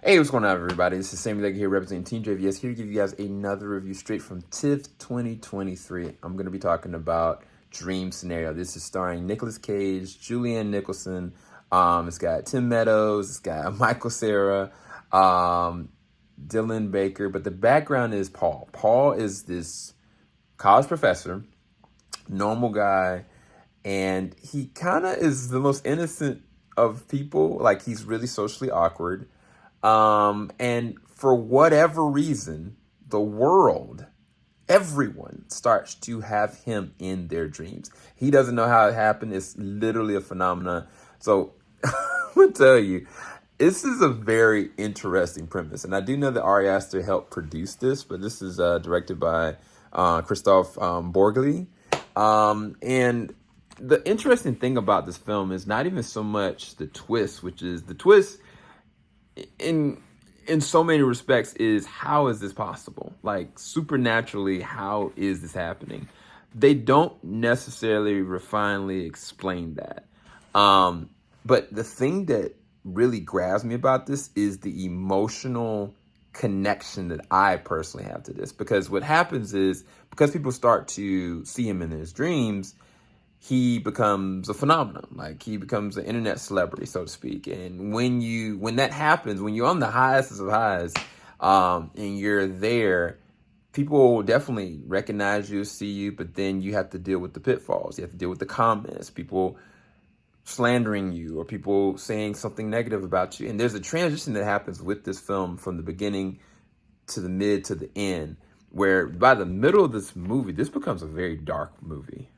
Hey, what's going on, everybody? This is Sammy Legg here, representing Team JVS, here to give you guys another review straight from TIFF 2023. I'm going to be talking about Dream Scenario. This is starring Nicolas Cage, Julianne Nicholson. It's got Tim Meadows, it's got Michael Cera, Dylan Baker, but the background is Paul. Paul is this college professor, normal guy, and he kind of is the most innocent of people. Like, he's really socially awkward. And for whatever reason, the world, everyone starts to have him in their dreams. He doesn't know how it happened. It's literally a phenomenon. So I'm going to tell you, this is a very interesting premise. And I do know that Ari Aster helped produce this, but this is directed by Christophe Borgli. And the interesting thing about this film is not even so much the twist, which is the twist in so many respects is, how is this possible? Like, supernaturally, how is this happening? They don't necessarily refinedly explain that. But the thing that really grabs me about this is the emotional connection that I personally have to this. Because what happens is, because people start to see him in his dreams, he becomes a phenomenon. Like, he becomes an internet celebrity, so to speak. And when that happens, when you're on the highest of highs, and you're there, people will definitely recognize you, see you, but then you have to deal with the pitfalls. You have to deal with the comments, people slandering you, or people saying something negative about you. And there's a transition that happens with this film from the beginning to the mid to the end, where by the middle of this movie, this becomes a very dark movie.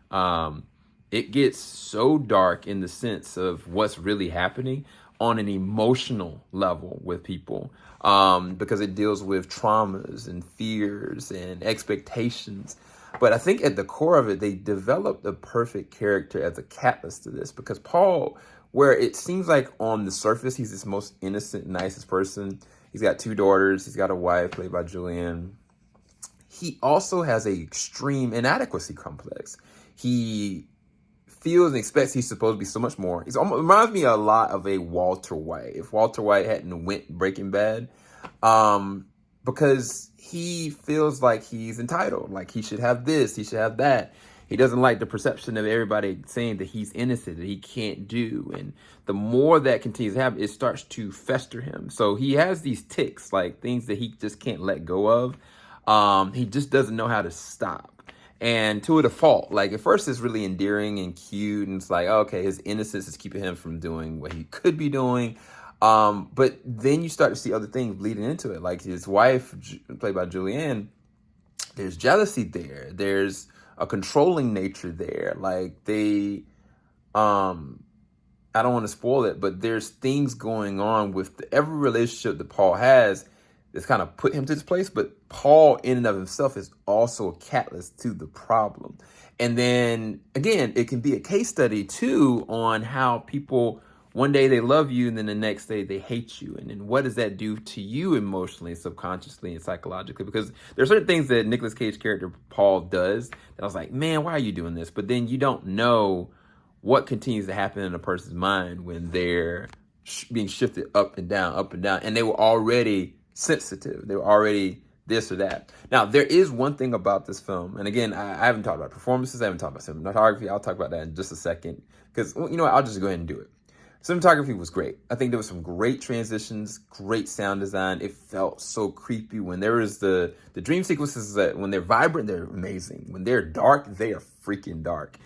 It gets so dark in the sense of what's really happening on an emotional level with people, because it deals with traumas and fears and expectations. But I think at the core of it, they developed the perfect character as a catalyst to this, because Paul, where it seems like on the surface, he's this most innocent, nicest person. He's got 2 daughters. He's got a wife played by Julianne. He also has an extreme inadequacy complex. He feels and expects he's supposed to be so much more. It reminds me a lot of a Walter White. If Walter White hadn't went Breaking Bad, because he feels like he's entitled, like he should have this, he should have that. He doesn't like the perception of everybody saying that he's innocent, that he can't do. And the more that continues to happen, it starts to fester him. So he has these tics, like things that he just can't let go of. He just doesn't know how to stop. And to a default, like at first it's really endearing and cute, and it's like, okay, his innocence is keeping him from doing what he could be doing. But then you start to see other things bleeding into it, like his wife, played by Julianne. There's jealousy there. There's a controlling nature there. Like I don't want to spoil it, but there's things going on with every relationship that Paul has that's kind of put him to this place. But Paul in and of himself is also a catalyst to the problem. And then again, it can be a case study too on how people, one day they love you and then the next day they hate you. And then what does that do to you emotionally, subconsciously, and psychologically? Because there are certain things that Nicolas Cage character Paul does that I was like, man, why are you doing this? But then you don't know what continues to happen in a person's mind when they're being shifted up and down, and they were already sensitive. They were already this or that. Now, there is one thing about this film, and again, I haven't talked about performances, I haven't talked about cinematography. I'll talk about that in just a second, because, you know what, I'll just go ahead and do it. Cinematography was great. I think there was some great transitions, great sound design. It felt so creepy. When there is the dream sequences, that when they're vibrant, they're amazing. When they're dark, they are freaking dark.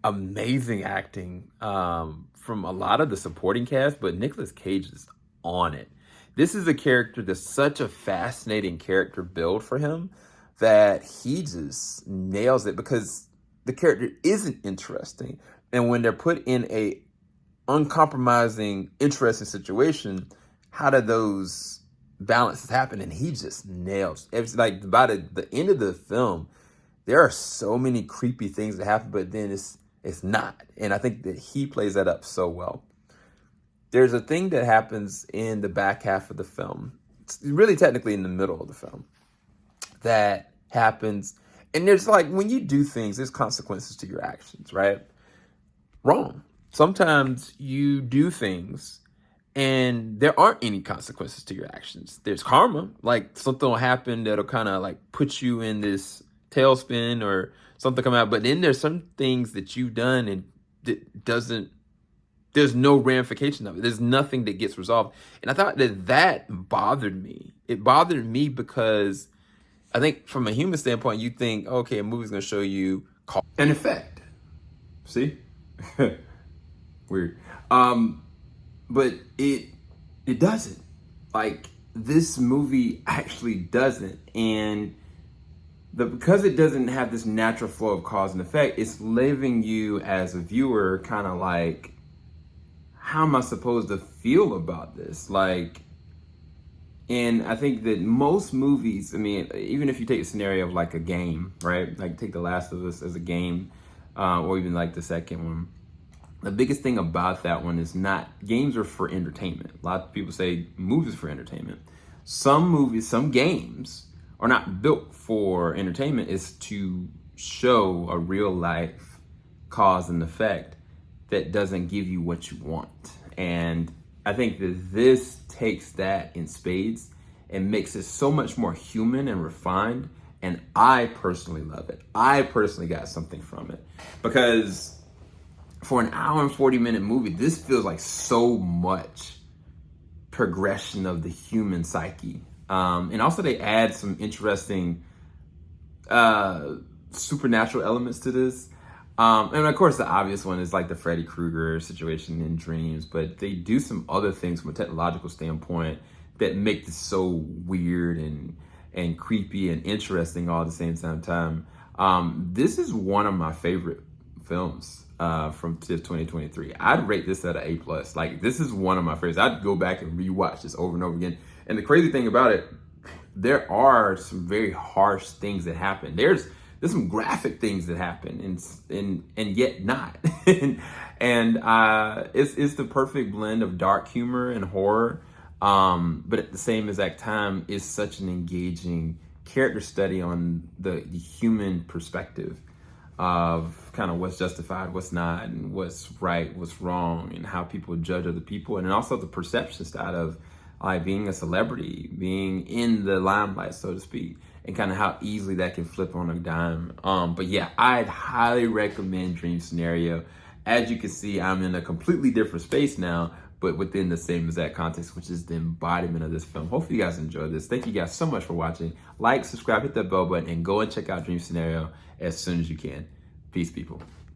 Amazing acting from a lot of the supporting cast, but Nicolas Cage is on it. This is a character that's such a fascinating character build for him that he just nails it, because the character isn't interesting. And when they're put in a uncompromising, interesting situation, how do those balances happen? And he just nails it. It's like by the end of the film, there are so many creepy things that happen, but then it's not. And I think that he plays that up so well. There's a thing that happens in the back half of the film. It's really technically in the middle of the film that happens. And there's like, when you do things, there's consequences to your actions, right? Wrong. Sometimes you do things and there aren't any consequences to your actions. There's karma, like something will happen that'll kind of like put you in this tailspin or something come out. But then there's some things that you've done and it doesn't, there's no ramification of it. There's nothing that gets resolved. And I thought that bothered me. It bothered me because I think from a human standpoint, you think, okay, a movie's going to show you cause and effect. See? Weird. But it doesn't. Like, this movie actually doesn't. And because it doesn't have this natural flow of cause and effect, it's leaving you as a viewer kind of like, how am I supposed to feel about this? Like, and I think that most movies, I mean, even if you take a scenario of like a game, right? Like take The Last of Us as a game, or even like the second one. The biggest thing about that one is not, games are for entertainment. A lot of people say movies for entertainment. Some movies, some games are not built for entertainment. It's to show a real life cause and effect that doesn't give you what you want. And I think that this takes that in spades and makes it so much more human and refined. And I personally love it. I personally got something from it because for an hour and 40-minute movie, this feels like so much progression of the human psyche. And also they add some interesting supernatural elements to this. And of course, the obvious one is like the Freddy Krueger situation in Dreams, but they do some other things from a technological standpoint that make this so weird and creepy and interesting all at the same time. This is one of my favorite films from TIFF 2023. I'd rate this at an A+. Like, this is one of my favorites. I'd go back and rewatch this over and over again. And the crazy thing about it, there are some very harsh things that happen. There's some graphic things that happen and yet not. and it's the perfect blend of dark humor and horror. But at the same exact time, it's such an engaging character study on the human perspective of kind of what's justified, what's not, and what's right, what's wrong, and how people judge other people. And then also the perception side of like being a celebrity, being in the limelight, so to speak, and kind of how easily that can flip on a dime. But yeah, I'd highly recommend Dream Scenario. As you can see, I'm in a completely different space now, but within the same exact context, which is the embodiment of this film. Hopefully you guys enjoyed this. Thank you guys so much for watching. Like, subscribe, hit that bell button, and go and check out Dream Scenario as soon as you can. Peace, people.